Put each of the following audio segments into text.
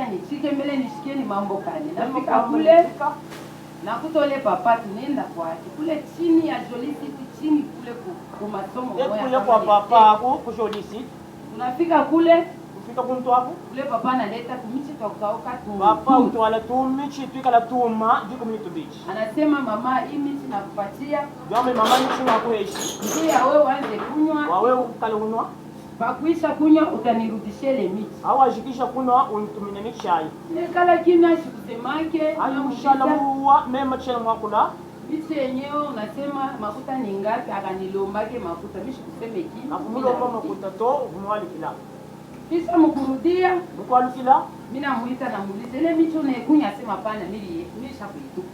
nichike mbele nishikieni mambo kani. Nafika kule na kutole papa tunaenda kwake. Kule chini ya Jolie City chini kule kwa masomo moja. Kule kwa papa ku Jolie City. Tunafika kule kufika kumtu wako. Kule papa analeta kumichi tukauka tu. Papa utwala tumichi tukala tuma jiko mnitu beach. Anasema mama hii michi nakupatia. Jame mama nichi nakuheshi. Ndio wewe uanze kunywa. Wewe ukale unwa. Pakuisha kunywa utanirudishia ile miti. Au ajikisha kunywa unitumine miti chai. Nikala kimya sikusemake. Ayushala muwa mema chela mwakula. Miti yenyewe unasema makuta ni ngapi akanilombake makuta mimi sikuseme kini. Nakumulomba makuta to umwali kila. Kisha mkurudia mkwali kila. Mimi namuita na muulize ile miti unaikunya sema pana mimi shakuitupa.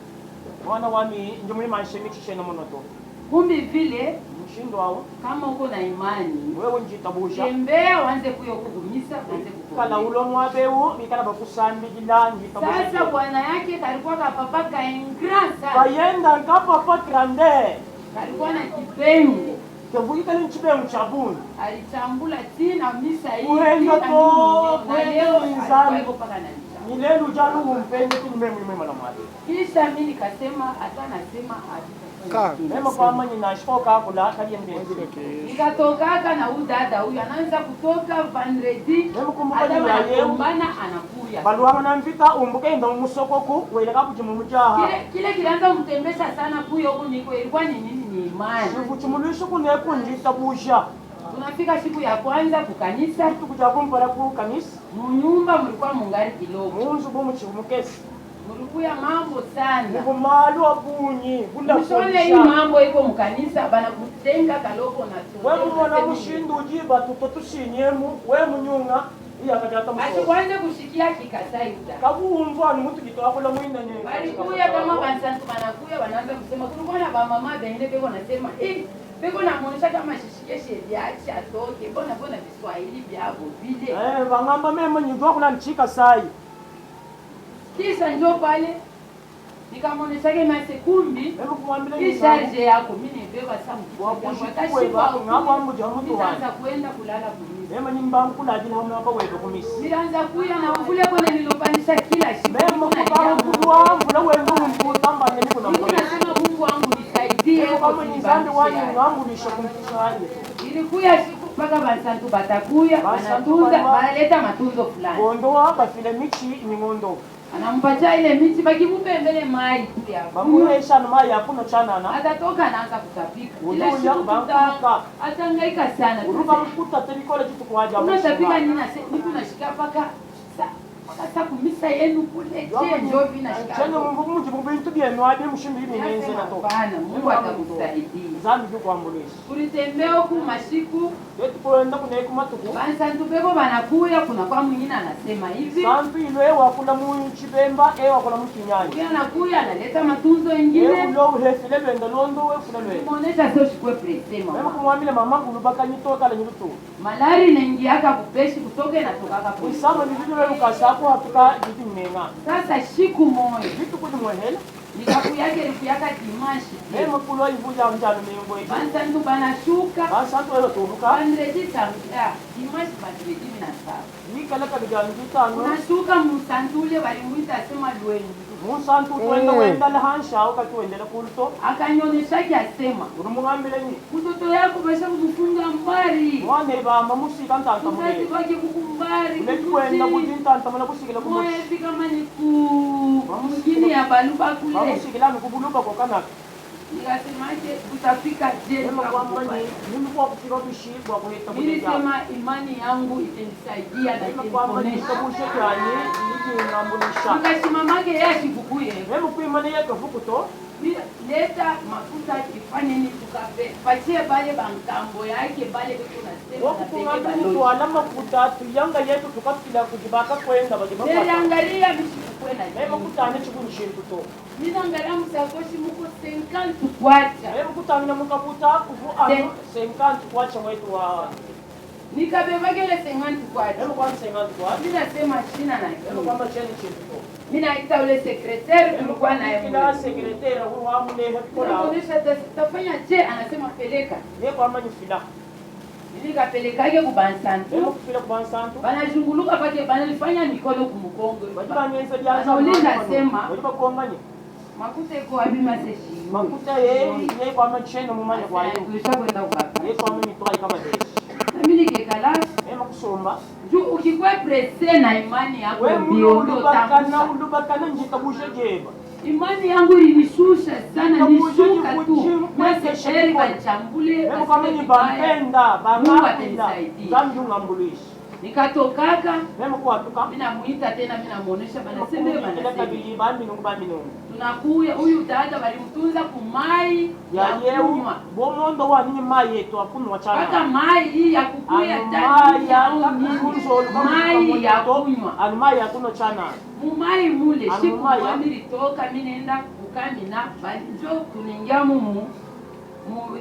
Mwana wami ndio mimi maisha miti chena monoto. Kumbi vile mshindo wao kama uko na imani wewe njitabusha tembea uanze kuyo kugumisa uanze kukuwa kala ulo mwabeu mikala bakusambi gilangi tabusha. Sasa bwana yake kalikuwa kapapa ka ingrasa bayenda kapapa grande kalikuwa na kipengo kevuika ni chipengo cha buni alichambula tina misa hii uenda to na leo nzani paka na ni leo jalu umpende kimeme mema na mwali. Kisha mimi nikasema hata nasema mema kwa mwenye na shoka kula kali mbele. Nikatoka na huyu dada huyu anaanza kutoka vendredi. Mema kumbuka ni yeye mbana anakuya. Balwa mnamvita umbuke ndo musoko ku wela kabujimu mujaha. Kile kilianza kumtembesha sana kuyo huko niko ilikuwa ni nini ni imani. Kuchumulisha kuneku njita busha. Tunafika siku ya kwanza kukanisa tukuja kumpara ku kanisa. Munyumba mlikuwa mungari kidogo. Munzu bomu chimukesi. Mulikuya mambo sana. Ngumalu abunyi. Mshone hii mambo iko mkanisa bana kutenga kaloko na tu. Wewe mwana mushindu ujiba tutotushinyemu wewe munyunga iya kajata muso. Ashikwanze kushikia kikasai uta. Kabumva ni mtu kitwako la mwina nye. Balikuya kama bansantu banakuya banaanza kusema kulikuwa na ba mama bende beko nasema beko namuonesha kama shishikie sheria atoke. Bona Kiswahili byabo vile. Bangamba mema nyindwa kuna nchika sai. Kisha njoo pale nikamuonesha kama sekumbi kisha je yako mimi nibeba samu watashiba ngapa mmoja mtu nitaanza kwenda kulala kumisi mema nyimba kula jina hamna hapa wewe kumisi nilianza kuya na kule kona nilopanisha kila siku mema kwa kudwa mbona wewe ndio mtamba nini kuna kwa nasema Mungu wangu nisaidie kama ni zambi wangu wangu nishakumtishaje ilikuya siku paka bansantu batakuya banatunza baleta matunzo fulani gondoa bafile michi ni ngondo anampatia ile miti bakimupe mbele mai pia. Bamuhesha na mai hakuna chana na. Atatoka anaanza kutapika. Ile siku banka. Atangaika sana. Uruka mkuta telikole kitu kwa ajabu. Unatapika nini na mtu nashika paka sasa kumisa yenu kule ndio vinashika. Chana Mungu mjibu bintu byenu ade mshimbi bimenze na to. Bana Mungu atakusaidia. Zambi byo kwambulisha. Tulitembea huku masiku yetu kwenda kuna kumatuku. Bansantu beko banakuya kuna kwa mwingine anasema hivi. Sambi ile wakula mu chibemba wakula mu kinyanya. Huyu anakuya analeta matunzo mengine. Ndio hefile lwenda londo we funa lwenda. Muonesha sio shikwe presema. Mama kumwambia mama kulubaka nyitoka la nyirutu. Malari inaingiaka kupeshi kutoka inatokaka kwa. Usama ni vitu leo kasako hatuka vitu mmenga. Sasa siku moja vitu kudi mwehela. Nikakuyake rifiyaka dimashi. Mema kulo ivuja mjano mengo hivi. Bansantu banashuka. Bansantu welo turuka. Bandredi samia. Dimashi bandredi minasaba. Nikaleka biganjita no. Unashuka musantule walimwita asema lwendu. Musantu twenda wenda lahansha ukatuendela kulto. Akanyoneshaki asema. Urumungambile ni. Mtoto yako basha kukufunga mbari. Mwane bamba musika ntanta mwe. Mzazi wake kukumbari. Ulekwenda kujinta ntamana kusikila kumu. Mwe fika mani mgini ya baluba kule. Bamusikila mikubuluba kwa kanaka. Nikasemaje utafika je? Nilikuwa kufika bishibwa kuleta kuja. Nilisema imani yangu itanisaidia na itanisaidia. Nikasimamake yeye asikukuye. Hebu kwa imani yake fukuto. Leta mafuta ifanye ni tukape. Patie bale bankambo yake bale kuna sema. Wakufunga mtu alama kutatu yanga yetu tukafila kujibaka kwenda bagibaka. Niliangalia mishikukwenda. Hebu kutane chikunjintu to. Ninaangalia msakoshi muko 50 kwacha. Hebu kutamina mukabuta kufu 50 kwacha wetu wa nikabeba kile 50 kwacha. Hebu kwa 50 kwacha. Ninasema china na hebu kama cheni chintu. Ninaita ule sekretari tulikuwa naye. Kila sekretari huwa amune hapo. Anaonyesha tafanya je anasema peleka. Yeye kwa manyi fila. Nikapelekake kubansantu. Ema kufika kubansantu. Banazunguluka pake banalifanya mikono kumukongo. Bajibanyenza byanza. Ulinda sema. Bajibakonganye. Makuta iko abima seshi. Makuta yeye kwa macheno mumanya kwa hiyo. Tulishakwenda kubaka. Yesu amenitoa kama hivi. Na mimi nikekala. Ema kusomba. Juu ukikuwa presse na imani yako ndio ulubakana njitabusha jeba. Imani yangu ilinishusha sana, nishuka tu. Mwese bachambule. Ema kama ni bampenda, bangapenda. Zambi ungambulishi. Nikatokaka. Ema kuatuka. Mimi namuita tena, mimi namuonesha banasema banasema. Tunakuya huyu dada walimtunza kumai ya kunywa. Bomondo wa nini mai yetu akunywa chana. Hata mai hii ya kukuya tani. Mai ya kunywa. Ani mai ya kunywa chana. Mumai mule siku kwa nilitoka mimi naenda kukamina banjo tuningia mu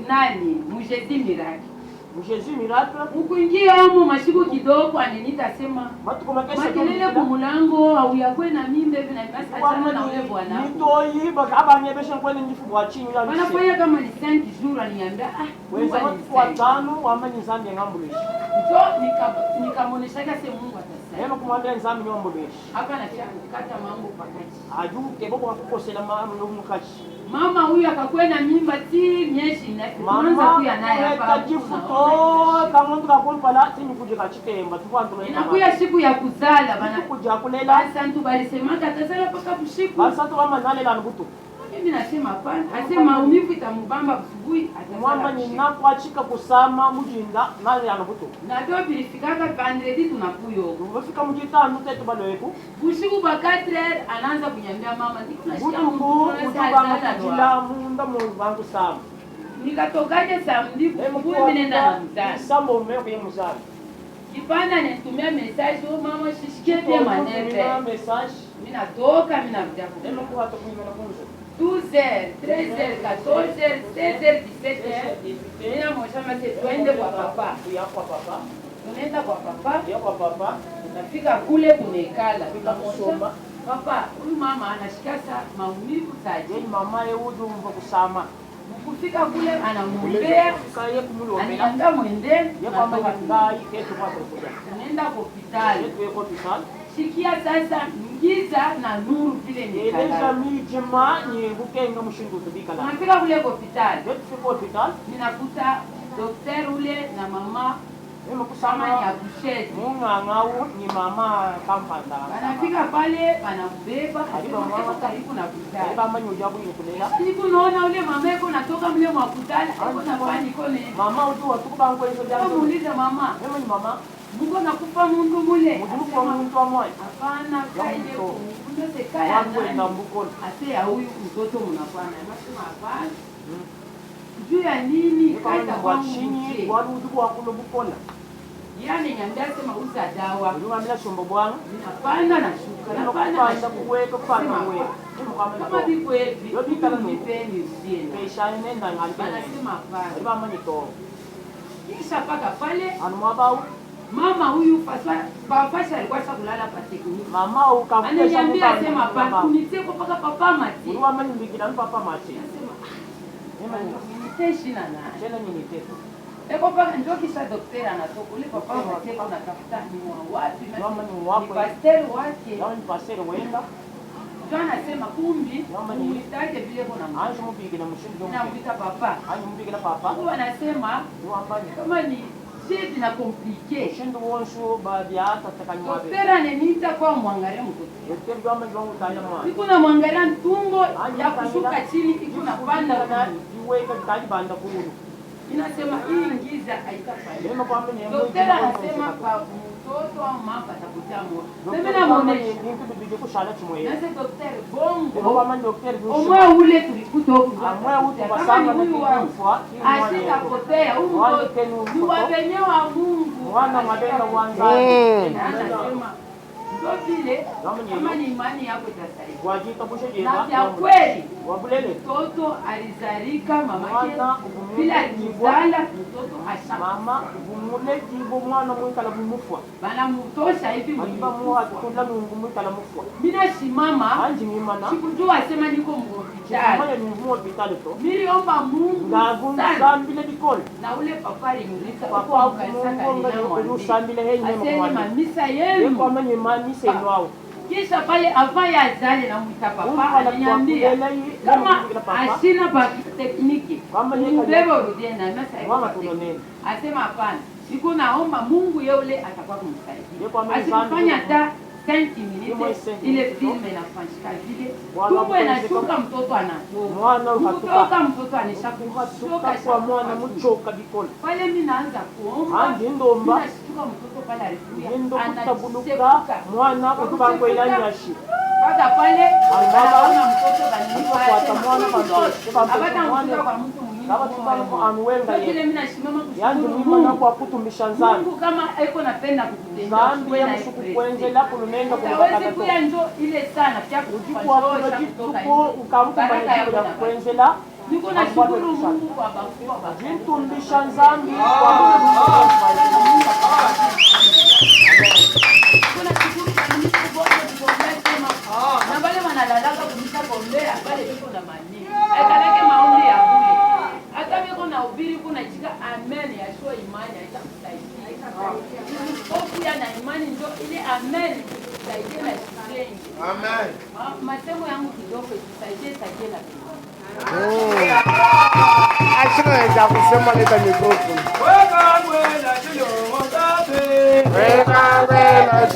nani mujezi miraki. Mujezi miraki. Ukuingia huko masiku kidogo aninitasema. Makelele kumulango au yakwe na mimi hivi na basi achana na ule bwana. Nitoi baka abanyebesha kwenda ndifubwa chini ya. Wanafanya kama ni 5 jours aliniambia wewe kwa tano wamanyi zambi ngambulishi. Ndio nikamuonesha kase Mungu atasaidia. Ema kumwambia zambi ngambulishi. Hapa na kata mambo pakati. Ajuke boko akukosela mama lomukachi. Mama huyu akakwenda mimba ti miezi na kuanza kuya naye hapa. Kamuntu kakompala tini kuje kachitemba tukwantula. Inakuya siku ya kuzala bana kuja kulela. Asantu balisema katazala paka busiku. Asantu kama nalela nukutu. Mimi nasema hapana. Asema maumivu itamubamba asubuhi mwamba ninakwachika kusama mujinda nale yanukutu. Na ndio bilifikaka vendredi tunakuyo. Ufika mujitano tetu bado yetu. Busiku ba 4h anaanza kunyambia mama nikunashia kila munda mwangu sama. Nikatokaje samedi busiku mimi nenda mzaa. Sambo umeo kwa mzaa. Kipanda nitumia message mama sisikie pia maneve. Message. Mimi natoka mimi nakuja kwa. Ndio kwa hata kunywa na kunzo. 12h, 13h, 14h, 16h, 17h. Mimi namwambia mse twende kwa papa. Ya kwa papa. Tunaenda kwa papa. Ya kwa papa. Tunafika kule kunekala. Tukamsoma. Papa, huyu mama anashikasa maumivu saje. Yeye mama yeye udumva kusama. Kufika kule anamuombea. Kaye kumulombea. Anaenda mwende. Ya kwamba ngai ketu kwa kuja. Tunaenda hospitali. Yetu yuko hospitali. Sikia sasa ngiza na nuru vile ni kala. Eleza mijima ni bukenga mushindu tubika la. Tunafika kule hospitali. Yetu yuko hospitali. Ninakuta daktari ule na mama Mimi kusama ni akusheti. Mungangau ni mama kampanda. Anafika pale anambeba karibu na hospitali. Kama nyojabu ni kulela. Siku naona ule mama yako natoka mle mwa hospitali, hapo nafanya iko ni. Mama utu watukuba ngo hizo jambo. Muulize mama. Mimi ni mama. Mungu nakupa Mungu mule. Mungu kwa mtu wa moyo. Hapana, kaje ndio sekaya. Wangu enda mbukoni. Ase ya huyu mtoto mnafanya. Nasema hapana. Juu ya nini kaita kwa chini wali udugu wakulo bukola. Yani nyambia sema uza dawa. Unamwambia shombo bwana. Hapana na shuka. Hapana na kuweka kwa wewe. Kama biko hivi. Yo bikala no. Nipeni usiende. Pesha nenda ngali. Anasema hapana. Iba manito. Kisha paka pale. Anumwabau. Mama huyu Fasha alikuwa kulala pa tekniki. Mama ukamfesha. Ananiambia sema hapana. Uniteko paka papa mati. Uliwa mani mbikira papa mati. Anasema Ema niteshi na nani? Tena nini teko? Eko paka ndio kisha daktari anatoka ule papa mteko natafuta ni wapi na mama ni wapi? Pastor wake. Ndio ni pastor wenda. Ndio anasema kumbi ulitaje vile kuna mama. Anjo mupige na mshindo. Na mwita papa. Anjo mupige na papa. Huwa anasema kama ni shit na compliqué. Mshindo wonsho baadhi hata takanywa. Daktari ananiita kwa mwangalia mtoto. Daktari kama ndio utanya mwa. Iko na mwangalia tumbo ya kushuka chini iko na panda na iweka kali banda kulu. Inasema hii ngiza haitafanya. Ndio kwamba ni daktari anasema kwa mtoto au mama atakutia moyo. Mimi na muonesha ndio bibije kushala chimwe. Nasa daktari bongo. Ndio kama daktari omwe ule tulikuta huko. Amwe utu basanga ni kufa. Ashitapotea huko. Ni wabenye wa Mungu. Wana mabenga wanza. Anasema ndio Ndio vile kama ni imani yako itasaidia. Wajita bushe Na vya kweli wabulele mtoto alizalika mamake bila alizala mtoto ashaka. Mama bumule jibo mwana mwikala bumufwa. Bana mutosha hivi Mwiba muha kunda mungu mwikala mufwa. Mina simama Anji mimana sikujua asema niko mhospitali. Maya ni mhospitali to. Niliomba Mungu Ngagunga sambile dikole. na ule papa alinguliza Papa ukasambile henye asema mamisa yenu kwa mwenye manise wao. Kisha pale avant ya azali na mwita papa aliniambia kama ashina ba tekniki mbebe urudie na masa asema hapana, siku naomba Mungu yule atakuwa kumsaidia. Asifanya hata 5 minutes ile filme inafanyika vile tumbo inashuka, mtoto kutoka mtoto anishakutoka kwa mwana mchoka dikole. Pale mimi naanza kuomba ninashtuka mtoto pale alikuwa anasebuluka mwana kubango ilanyashi baada pale anaona mtoto banipa mwana abata mtoto kwa mtu mwingine kama anuwenga yeye mimi nasimama yangu mimi na kwa kutumisha nzani Mungu kama eko napenda kukutendea zambi ya mshukukwenzela kunenga kwa kuya njo ile sana pia kufanya tuko ukampa bali ya kukwenzela niko na shukuru Mungu kwa bakubwa jintumbisha nzambi kwa kuna shukuru kwa nini na bale wanalalaka kumisa kombea bale biko na mani aikaleke maombi ya kule hata biko na ubiri kuna jika amen ya shua imani itakusaidia hofu ya na imani ndio ile amen itakusaidia na shilingi amen masemo yangu kidogo itakusaidia na Achoweza kusema leta microphone. Weka ngwela